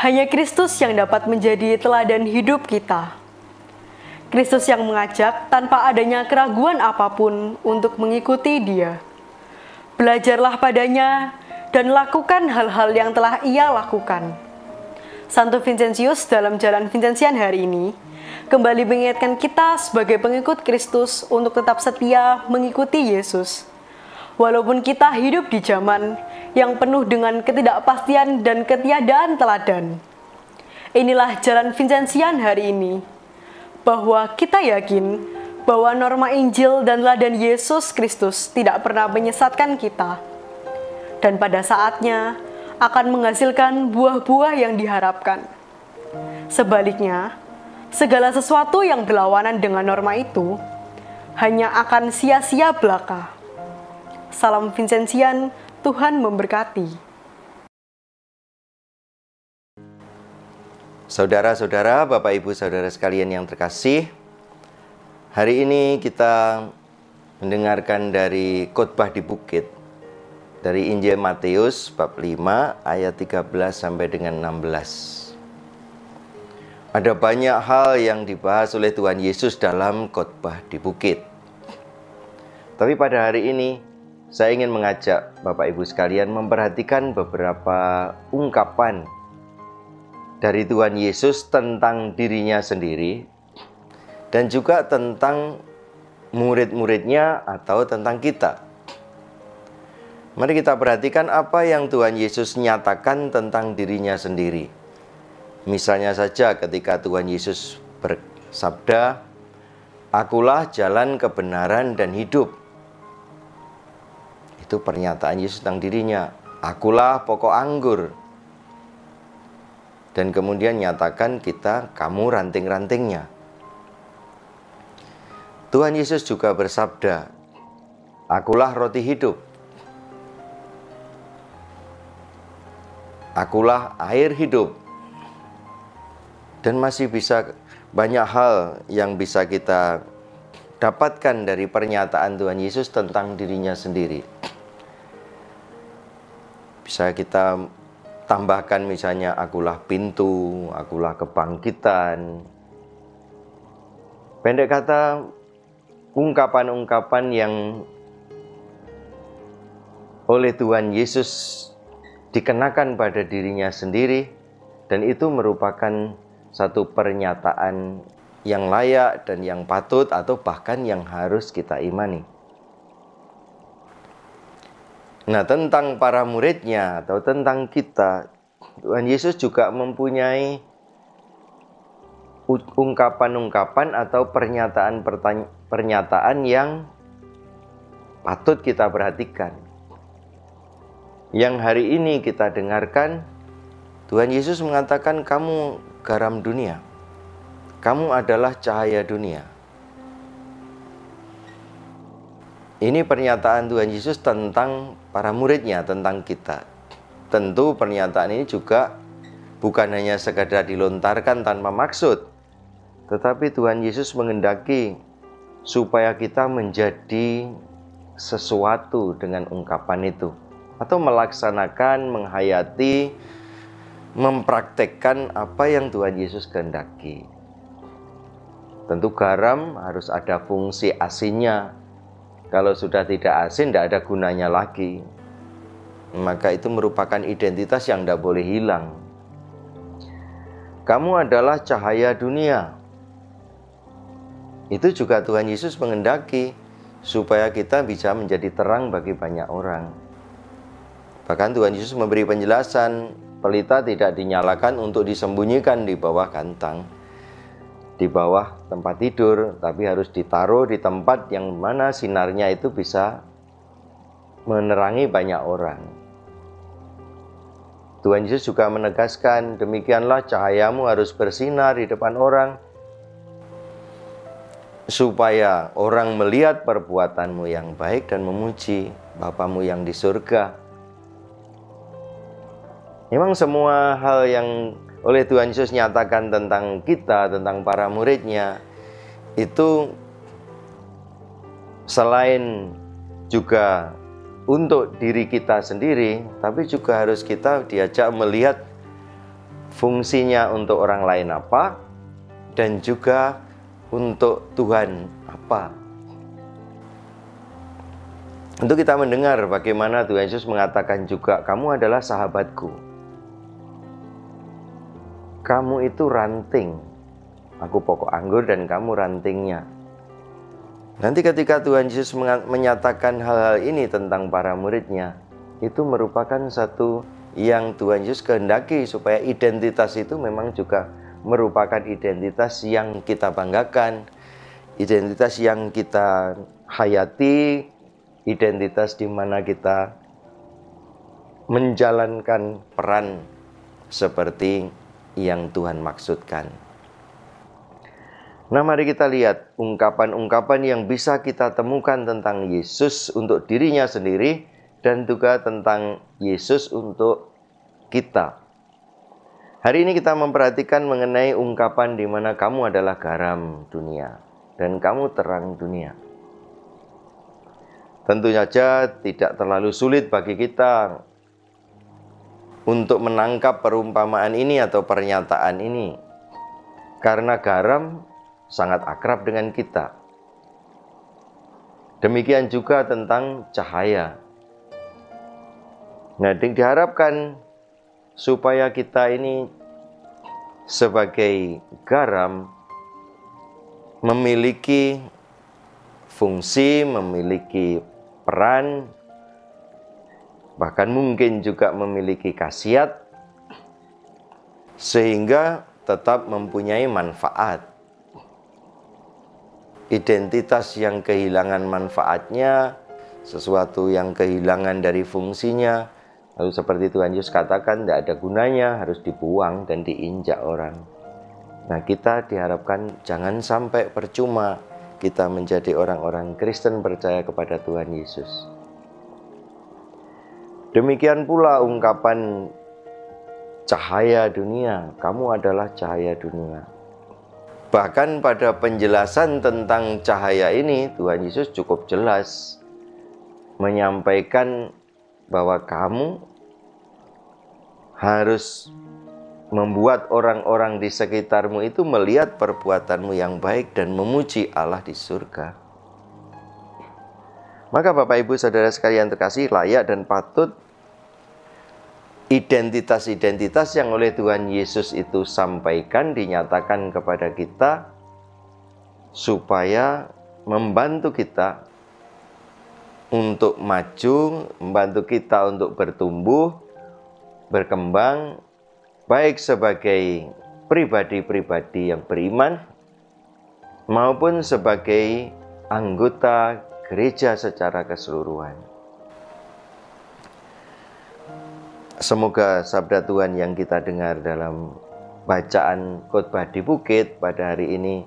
Hanya Kristus yang dapat menjadi teladan hidup kita. Kristus yang mengajak tanpa adanya keraguan apapun untuk mengikuti Dia. Belajarlah padanya dan lakukan hal-hal yang telah Ia lakukan. Santo Vincentius dalam Jalan Vincentian hari ini kembali mengingatkan kita sebagai pengikut Kristus untuk tetap setia mengikuti Yesus. Walaupun kita hidup di zaman yang penuh dengan ketidakpastian dan ketiadaan teladan. Inilah Jalan Vincentian hari ini, bahwa kita yakin bahwa norma Injil dan teladan Yesus Kristus tidak pernah menyesatkan kita, dan pada saatnya akan menghasilkan buah-buah yang diharapkan. Sebaliknya, segala sesuatu yang berlawanan dengan norma itu hanya akan sia-sia belaka. Salam Vincentian, Tuhan memberkati. Saudara-saudara, Bapak Ibu Saudara sekalian yang terkasih, hari ini kita mendengarkan dari khotbah di bukit dari Injil Matius bab 5 ayat 13 sampai dengan 16. Ada banyak hal yang dibahas oleh Tuhan Yesus dalam khotbah di bukit. Tapi pada hari ini saya ingin mengajak Bapak Ibu sekalian memperhatikan beberapa ungkapan dari Tuhan Yesus tentang dirinya sendiri dan juga tentang murid-muridnya atau tentang kita. Mari kita perhatikan apa yang Tuhan Yesus nyatakan tentang dirinya sendiri. Misalnya saja ketika Tuhan Yesus bersabda, "Akulah jalan, kebenaran, dan hidup." Itu pernyataan Yesus tentang dirinya. "Akulah pokok anggur." Dan kemudian nyatakan kita, "Kamu ranting-rantingnya." Tuhan Yesus juga bersabda, "Akulah roti hidup. Akulah air hidup." Dan masih bisa banyak hal yang bisa kita dapatkan dari pernyataan Tuhan Yesus tentang dirinya sendiri. Bisa kita tambahkan misalnya, "Akulah pintu, akulah kebangkitan." Pendek kata, ungkapan-ungkapan yang oleh Tuhan Yesus dikenakan pada dirinya sendiri, dan itu merupakan satu pernyataan yang layak dan yang patut atau bahkan yang harus kita imani. Nah, tentang para muridnya atau tentang kita, Tuhan Yesus juga mempunyai ungkapan-ungkapan atau pernyataan yang patut kita perhatikan. Yang hari ini kita dengarkan, Tuhan Yesus mengatakan, "Kamu garam dunia. Kamu adalah cahaya dunia." Ini pernyataan Tuhan Yesus tentang para muridnya, tentang kita. Tentu pernyataan ini juga bukan hanya sekadar dilontarkan tanpa maksud, tetapi Tuhan Yesus menghendaki supaya kita menjadi sesuatu dengan ungkapan itu, atau melaksanakan, menghayati, mempraktekkan apa yang Tuhan Yesus kehendaki. Tentu garam harus ada fungsi asinnya. Kalau sudah tidak asin, tidak ada gunanya lagi. Maka itu merupakan identitas yang tidak boleh hilang. Kamu adalah cahaya dunia. Itu juga Tuhan Yesus menghendaki supaya kita bisa menjadi terang bagi banyak orang. Bahkan Tuhan Yesus memberi penjelasan, pelita tidak dinyalakan untuk disembunyikan di bawah kantang, di bawah tempat tidur, tapi harus ditaruh di tempat yang mana sinarnya itu bisa menerangi banyak orang. Tuhan Yesus juga menegaskan, "Demikianlah cahayamu harus bersinar di depan orang, supaya orang melihat perbuatanmu yang baik dan memuji Bapamu yang di surga." Memang semua hal yang oleh Tuhan Yesus nyatakan tentang kita, tentang para muridnya, itu selain juga untuk diri kita sendiri, tapi juga harus kita diajak melihat fungsinya untuk orang lain apa, dan juga untuk Tuhan apa. Untuk kita mendengar bagaimana Tuhan Yesus mengatakan juga, kamu adalah sahabatku. Kamu itu ranting. Aku pokok anggur dan kamu rantingnya. Nanti ketika Tuhan Yesus menyatakan hal-hal ini tentang para muridnya, itu merupakan satu yang Tuhan Yesus kehendaki supaya identitas itu memang juga merupakan identitas yang kita banggakan, identitas yang kita hayati, identitas di mana kita menjalankan peran seperti yang Tuhan maksudkan. Nah, mari kita lihat ungkapan-ungkapan yang bisa kita temukan tentang Yesus untuk dirinya sendiri dan juga tentang Yesus untuk kita. Hari ini kita memperhatikan mengenai ungkapan di mana kamu adalah garam dunia dan kamu terang dunia. Tentu saja tidak terlalu sulit bagi kita untuk menangkap perumpamaan ini atau pernyataan ini, karena garam sangat akrab dengan kita. Demikian juga tentang cahaya. Nah, diharapkan supaya kita ini sebagai garam memiliki fungsi, memiliki peran, bahkan mungkin juga memiliki khasiat, sehingga tetap mempunyai manfaat. Identitas yang kehilangan manfaatnya, sesuatu yang kehilangan dari fungsinya, lalu seperti Tuhan Yesus katakan, tidak ada gunanya, harus dibuang dan diinjak orang. Nah, kita diharapkan jangan sampai percuma kita menjadi orang-orang Kristen percaya kepada Tuhan Yesus. Demikian pula ungkapan cahaya dunia, kamu adalah cahaya dunia. Bahkan pada penjelasan tentang cahaya ini, Tuhan Yesus cukup jelas menyampaikan bahwa kamu harus membuat orang-orang di sekitarmu itu melihat perbuatanmu yang baik dan memuji Allah di surga. Maka Bapak Ibu Saudara sekalian terkasih, layak dan patut identitas-identitas yang oleh Tuhan Yesus itu sampaikan, dinyatakan kepada kita, supaya membantu kita untuk maju, membantu kita untuk bertumbuh, berkembang, baik sebagai pribadi-pribadi yang beriman, maupun sebagai anggota gereja secara keseluruhan. Semoga sabda Tuhan yang kita dengar dalam bacaan khotbah di bukit pada hari ini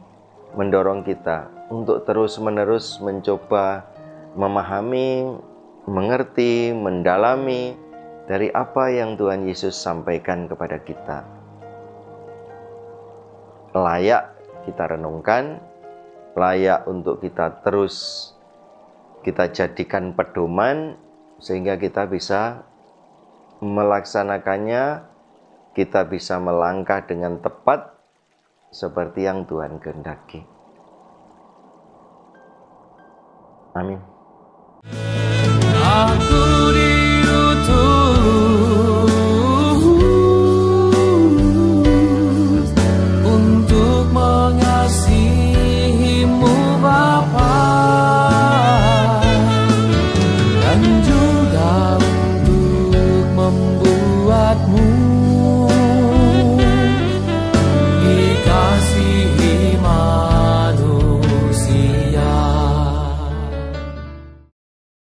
mendorong kita untuk terus-menerus mencoba memahami, mengerti, mendalami dari apa yang Tuhan Yesus sampaikan kepada kita. Layak kita renungkan, layak untuk kita terus kita jadikan pedoman, sehingga kita bisa melaksanakannya, kita bisa melangkah dengan tepat seperti yang Tuhan kehendaki. Amin.